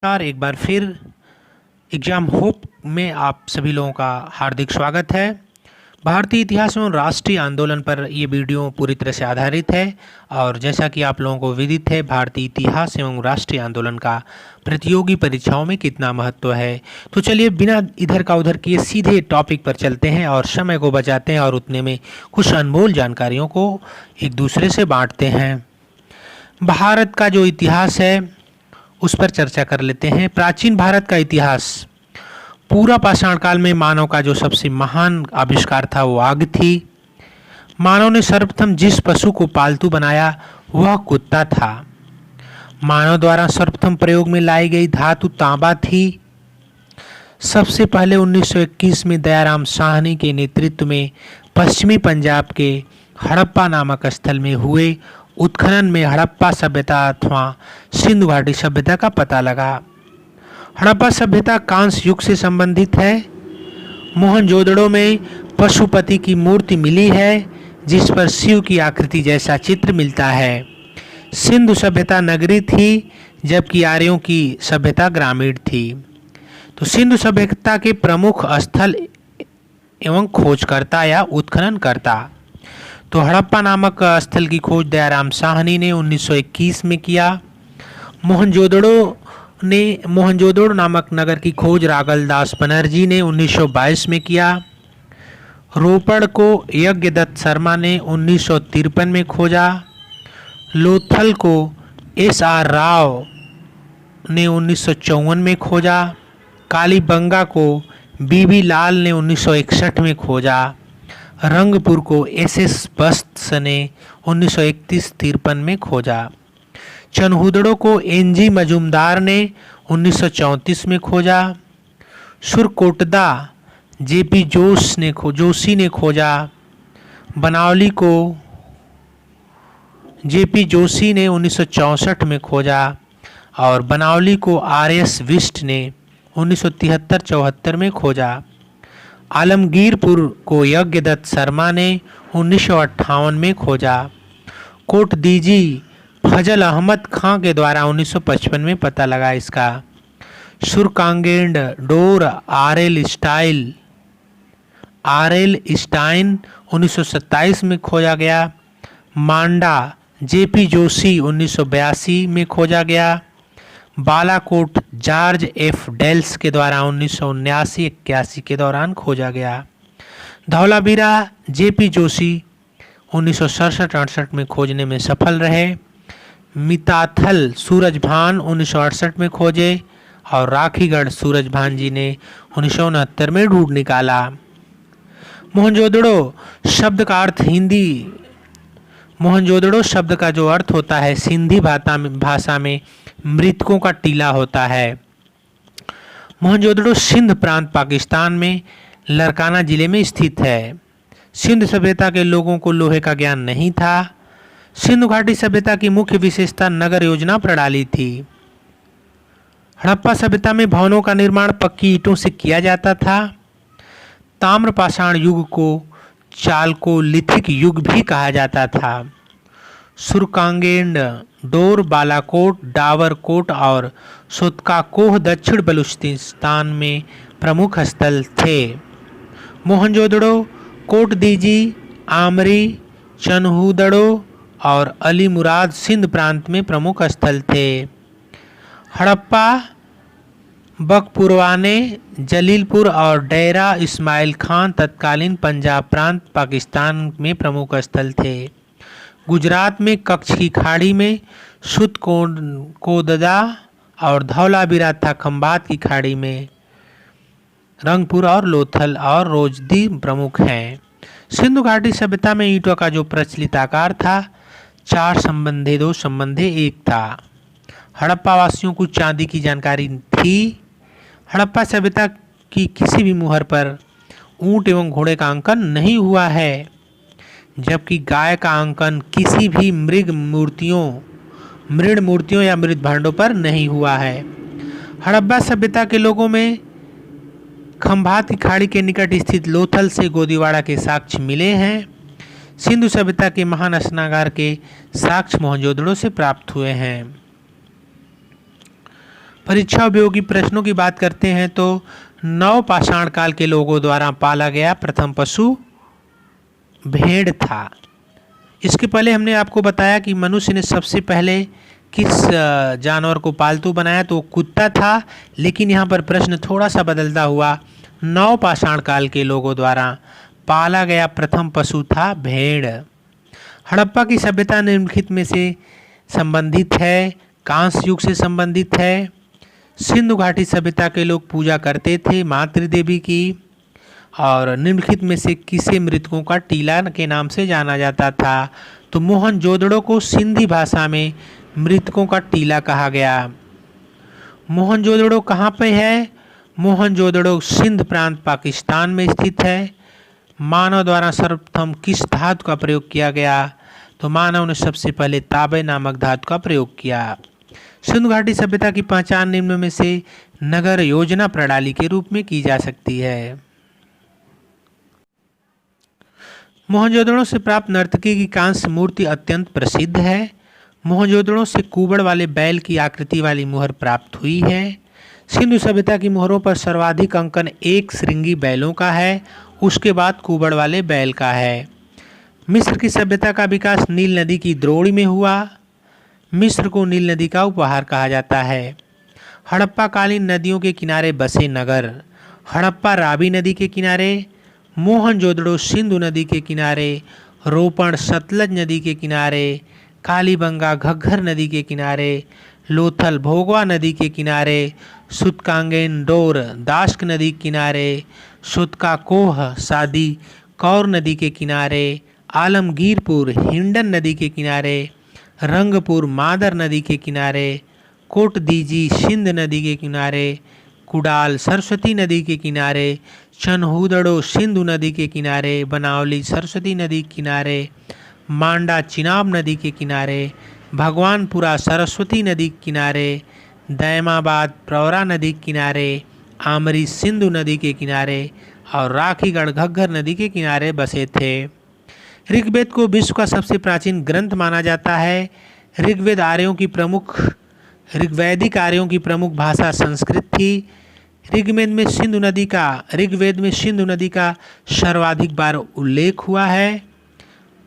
नमस्कार, एक बार फिर एग्जाम होप में आप सभी लोगों का हार्दिक स्वागत है। भारतीय इतिहास एवं राष्ट्रीय आंदोलन पर ये वीडियो पूरी तरह से आधारित है और जैसा कि आप लोगों को विदित है, भारतीय इतिहास एवं राष्ट्रीय आंदोलन का प्रतियोगी परीक्षाओं में कितना महत्व है। तो चलिए बिना इधर का उधर किए सीधे टॉपिक पर चलते हैं और समय को बचाते हैं और उतने में कुछ अनमोल जानकारियों को एक दूसरे से बांटते हैं। भारत का जो इतिहास है उस पर चर्चा कर लेते हैं। प्राचीन भारत का इतिहास। पूरा पाषाण काल में मानव का जो सबसे महान आविष्कार था वो आग थी। मानव ने सर्वप्रथम जिस पशु को पालतू बनाया वह कुत्ता था। मानव द्वारा सर्वप्रथम प्रयोग में लाई गई धातु तांबा थी। सबसे पहले 1921 में दयाराम साहनी के नेतृत्व में पश्चिमी पंजाब के हड़प्पा नामक स्थल में हुए उत्खनन में हड़प्पा सभ्यता अथवा सिंधु घाटी सभ्यता का पता लगा। हड़प्पा सभ्यता कांस्य युग से संबंधित है। मोहनजोदड़ो में पशुपति की मूर्ति मिली है जिस पर शिव की आकृति जैसा चित्र मिलता है। सिंधु सभ्यता नगरी थी जबकि आर्यों की सभ्यता ग्रामीण थी। तो सिंधु सभ्यता के प्रमुख स्थल एवं खोजकर्ता या उत्खननकर्ता। तो हड़प्पा नामक स्थल की खोज दयाराम साहनी ने 1921 में किया। मोहनजोदड़ो नामक नगर की खोज रागलदास बनर्जी ने 1922 में किया। रोपड़ को यज्ञदत्त शर्मा ने 1953 में खोजा। लोथल को एस.आर. राव ने 1954 में खोजा। कालीबंगा को बी.बी. लाल ने 1961 में खोजा। रंगपुर को एस.एस. बस्त ने 1931-53 में खोजा। चनहुदड़ो को एन.जी. मजूमदार ने 1934 में खोजा। सुरकोटदा जे.पी. जोशी ने खोजा। बनावली को जे.पी. जोशी ने 1964 में खोजा और बनावली को आर.एस. बिष्ट ने 1973-74 में खोजा। आलमगीरपुर को यज्ञदत्त शर्मा ने 1958 में खोजा। कोट दीजी फजल अहमद खां के द्वारा 1955 में पता लगा इसका। सुरकांगेंड डोर आर.एल. स्टाइन 1927 में खोजा गया। मांडा जे.पी. जोशी 1982 में खोजा गया। Balakot George F. डेल्स के द्वारा 1979-81 के दौरान खोजा गया। धौलावीरा जे.पी. जोशी 1967-68 में खोजने में सफल रहे। मिताथल सूरजभान 1968 में खोजे और राखीगढ़ सूरजभान जी ने 1969 में ढूंढ निकाला। मोहनजोदड़ो शब्द का अर्थ मोहनजोदड़ो शब्द का जो अर्थ होता है सिंधी भाषा में मृतकों का टीला होता है। मोहनजोदड़ो सिंध प्रांत पाकिस्तान में लरकाना जिले में स्थित है। सिंध सभ्यता के लोगों को लोहे का ज्ञान नहीं था। सिंधु घाटी सभ्यता की मुख्य विशेषता नगर योजना प्रणाली थी। हड़प्पा सभ्यता में भवनों का निर्माण पक्की ईंटों से किया जाता था। ताम्रपाषाण युग को चालकोलिथिक युग भी कहा जाता था। सुरकांगेंड डोर बालाकोट डावरकोट और सोतकाकोह दक्षिण बलूचिस्तान में प्रमुख स्थल थे। मोहनजोदड़ो कोट दीजी आमरी चनहुदड़ो और अली मुराद सिंध प्रांत में प्रमुख स्थल थे। हड़प्पा बकपुरवाने जलीलपुर और डेरा इस्माइल खान तत्कालीन पंजाब प्रांत पाकिस्तान में प्रमुख स्थल थे। गुजरात में कच्छ की खाड़ी में सुतकोददा और धौलावीरा तथा खंभात की खाड़ी में रंगपुर और लोथल और रोजदी प्रमुख हैं। सिंधु घाटी सभ्यता में ईंटों का जो प्रचलित आकार था 4 संबंधे 2 संबंधे 1 था। हड़प्पा वासियों को चांदी की जानकारी थी। हड़प्पा सभ्यता की किसी भी मुहर पर ऊंट एवं घोड़े का अंकन नहीं हुआ है जबकि गाय का अंकन किसी भी मृण मूर्तियों या मृत भांडों पर नहीं हुआ है। हड़प्पा सभ्यता के लोगों में खंभात की खाड़ी के निकट स्थित लोथल से गोदीवाड़ा के साक्ष्य मिले हैं। सिंधु सभ्यता के महान स्नागार के साक्ष्य मोहनजोदड़ो से प्राप्त हुए हैं। परीक्षा उपयोगी प्रश्नों की बात करते हैं तो नवपाषाण काल के लोगों द्वारा पाला गया प्रथम पशु भेड़ था। इसके पहले हमने आपको बताया कि मनुष्य ने सबसे पहले किस जानवर को पालतू बनाया, तो कुत्ता था। लेकिन यहाँ पर प्रश्न थोड़ा सा बदलता हुआ, नवपाषाण काल के लोगों द्वारा पाला गया प्रथम पशु था भेड़। हड़प्पा की सभ्यता निम्नलिखित में से संबंधित है? कांस्य युग से संबंधित है। सिंधु घाटी सभ्यता के लोग पूजा करते थे मातृ देवी की। और निम्नलिखित में से किसे मृतकों का टीला के नाम से जाना जाता था? तो मोहनजोदड़ो को सिंधी भाषा में मृतकों का टीला कहा गया। मोहनजोदड़ो कहाँ पे है? मोहनजोदड़ो सिंध प्रांत पाकिस्तान में स्थित है। मानव द्वारा सर्वप्रथम किस धातु का प्रयोग किया गया? तो मानव ने सबसे पहले तांबे नामक धातु का प्रयोग किया। सिंधु घाटी सभ्यता की पहचान निम्न में से नगर योजना प्रणाली के रूप में की जा सकती है। मोहनजोदड़ो से प्राप्त नर्तकी की कांस्य मूर्ति अत्यंत प्रसिद्ध है। मोहनजोदड़ो से कुबड़ वाले बैल की आकृति वाली मुहर प्राप्त हुई है। सिंधु सभ्यता की मुहरों पर सर्वाधिक अंकन एक श्रृंगी बैलों का है, उसके बाद कुबड़ वाले बैल का है। मिस्र की सभ्यता का विकास नील नदी की द्रोणी में हुआ। मिस्र को नील नदी का उपहार कहा जाता है। हड़प्पा कालीन नदियों के किनारे बसे नगर। हड़प्पा रावी नदी के किनारे, मोहनजोदड़ो सिंधु नदी के किनारे, रोपण सतलज नदी के किनारे, कालीबंगा घग्घर नदी के किनारे, लोथल भोगवा नदी के किनारे, सुतकांगेन डोर दाश्क नदी के किनारे, सुतका कोह सादी कौर नदी के किनारे, आलमगीरपुर हिंडन नदी के किनारे, रंगपुर मादर नदी के किनारे, कोटदीजी सिंध नदी के किनारे, कुडाल सरस्वती नदी के किनारे, चनहुदड़ो सिंधु नदी के किनारे, बनावली सरस्वती नदी के किनारे, मांडा चिनाब नदी के किनारे, भगवानपुरा सरस्वती नदी के किनारे, दैमाबाद प्रवरा नदी के किनारे, आमरी सिंधु नदी के किनारे और राखीगढ़ घग्घर नदी के किनारे बसे थे। ऋग्वेद को विश्व का सबसे प्राचीन ग्रंथ माना जाता है। ऋग्वेदिक आर्यों की प्रमुख भाषा संस्कृत थी। ऋग्वेद में सिंधु नदी का सर्वाधिक बार उल्लेख हुआ है।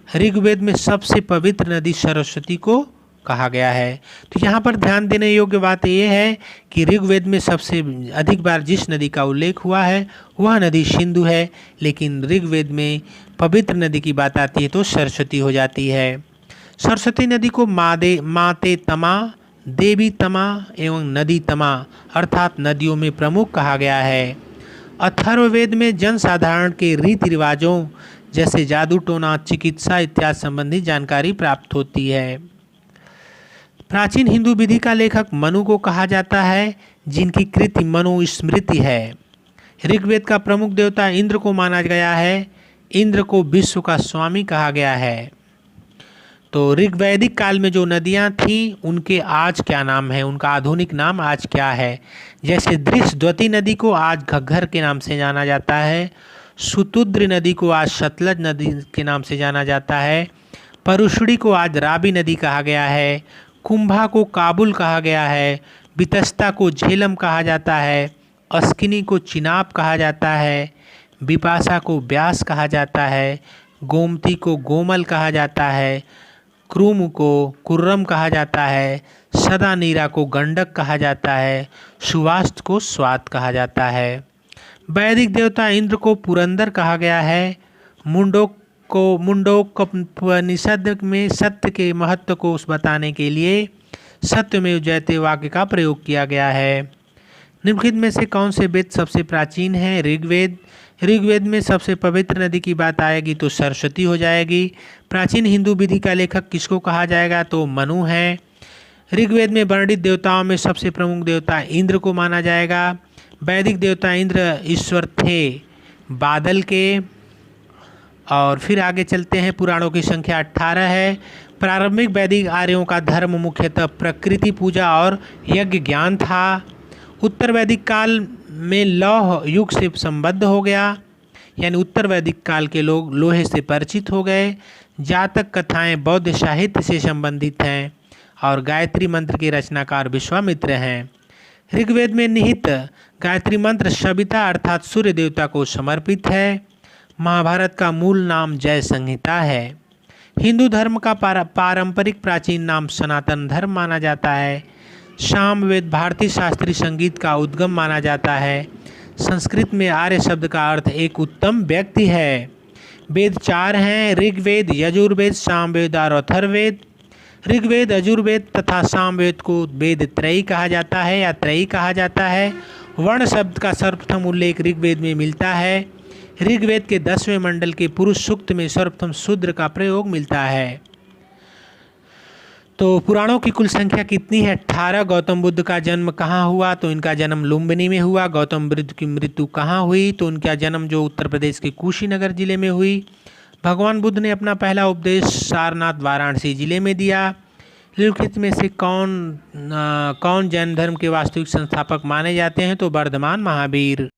ऋग्वेद में सबसे पवित्र नदी सरस्वती को कहा गया है। तो यहाँ पर ध्यान देने योग्य बात यह है कि ऋग्वेद में सबसे अधिक बार जिस नदी का उल्लेख हुआ है वह नदी सिंधु है, लेकिन ऋग्वेद में पवित्र नदी की बात आती है तो सरस्वती हो जाती है। सरस्वती नदी को माते तमा, देवी तमा एवं नदी तमा अर्थात नदियों में प्रमुख कहा गया है। अथर्ववेद में जनसाधारण के रीति रिवाजों जैसे जादू टोना, चिकित्सा इत्यादि संबंधी जानकारी प्राप्त होती है। प्राचीन हिंदू विधि का लेखक मनु को कहा जाता है, जिनकी कृति मनुस्मृति है। ऋग्वेद का प्रमुख देवता इंद्र को माना गया है। इंद्र को विश्व का स्वामी कहा गया है। तो ऋग्वैदिक काल में जो नदियाँ थीं उनके आज क्या नाम है, उनका आधुनिक नाम आज क्या है? जैसे दृशद्वती नदी को आज घग्घर के नाम से जाना जाता है। सुतुद्र नदी को आज सतलज नदी के नाम से जाना जाता है। परुषड़ी को आज रावी नदी कहा गया है। कुंभा को काबुल कहा गया है। बितस्ता को झेलम कहा जाता है। अस्किनी को चिनाब कहा जाता है। बिपाशा को ब्यास कहा जाता है। गोमती को गोमल कहा जाता है। क्रूम को कुर्रम कहा जाता है। सदा नीरा को गंडक कहा जाता है। सुवास्त को स्वात कहा जाता है। वैदिक देवता इंद्र को पुरंदर कहा गया है। मुंडोकपनिषद में सत्य के महत्व को बताने के लिए सत्यमेव जयते वाक्य का प्रयोग किया गया है। निम्नलिखित में से कौन से वेद सबसे प्राचीन है? ऋग्वेद। ऋग्वेद में सबसे पवित्र नदी की बात आएगी तो सरस्वती हो जाएगी। प्राचीन हिंदू विधि का लेखक किसको कहा जाएगा? तो मनु है। ऋग्वेद में वर्णित देवताओं में सबसे प्रमुख देवता इंद्र को माना जाएगा। वैदिक देवता इंद्र ईश्वर थे बादल के। और फिर आगे चलते हैं, पुराणों की संख्या 18 है। प्रारंभिक वैदिक आर्यों का धर्म मुख्यतः प्रकृति पूजा और यज्ञ ज्ञान था। उत्तर वैदिक काल में लौह युग से संबद्ध हो गया, यानी उत्तर वैदिक काल के लोग लोहे से परिचित हो गए। जातक कथाएं बौद्ध साहित्य से संबंधित हैं और गायत्री मंत्र के रचनाकार विश्वामित्र हैं। ऋग्वेद में निहित गायत्री मंत्र सविता अर्थात सूर्य देवता को समर्पित है। महाभारत का मूल नाम जय संहिता है। हिंदू धर्म का पारंपरिक प्राचीन नाम सनातन धर्म माना जाता है। सामवेद भारतीय शास्त्रीय संगीत का उद्गम माना जाता है। संस्कृत में आर्य शब्द का अर्थ एक उत्तम व्यक्ति है। वेद 4 हैं, ऋग्वेद, यजुर्वेद, सामवेद और अथर्ववेद। ऋग्वेद, यजुर्वेद तथा सामवेद को वेद त्रयी कहा जाता है या त्रयी कहा जाता है। वर्ण शब्द का सर्वप्रथम उल्लेख ऋग्वेद में मिलता है। ऋग्वेद के 10वें मंडल के पुरुष सूक्त में सर्वप्रथम शूद्र का प्रयोग मिलता है। तो पुराणों की कुल संख्या कितनी है? 18। गौतम बुद्ध का जन्म कहाँ हुआ? तो इनका जन्म लुम्बिनी में हुआ। गौतम बुद्ध की मृत्यु कहाँ हुई? तो उनका जन्म जो उत्तर प्रदेश के कुशीनगर जिले में हुई। भगवान बुद्ध ने अपना पहला उपदेश सारनाथ वाराणसी जिले में दिया। निम्नलिखित में से कौन जैन धर्म के वास्तविक संस्थापक माने जाते हैं? तो वर्धमान महावीर।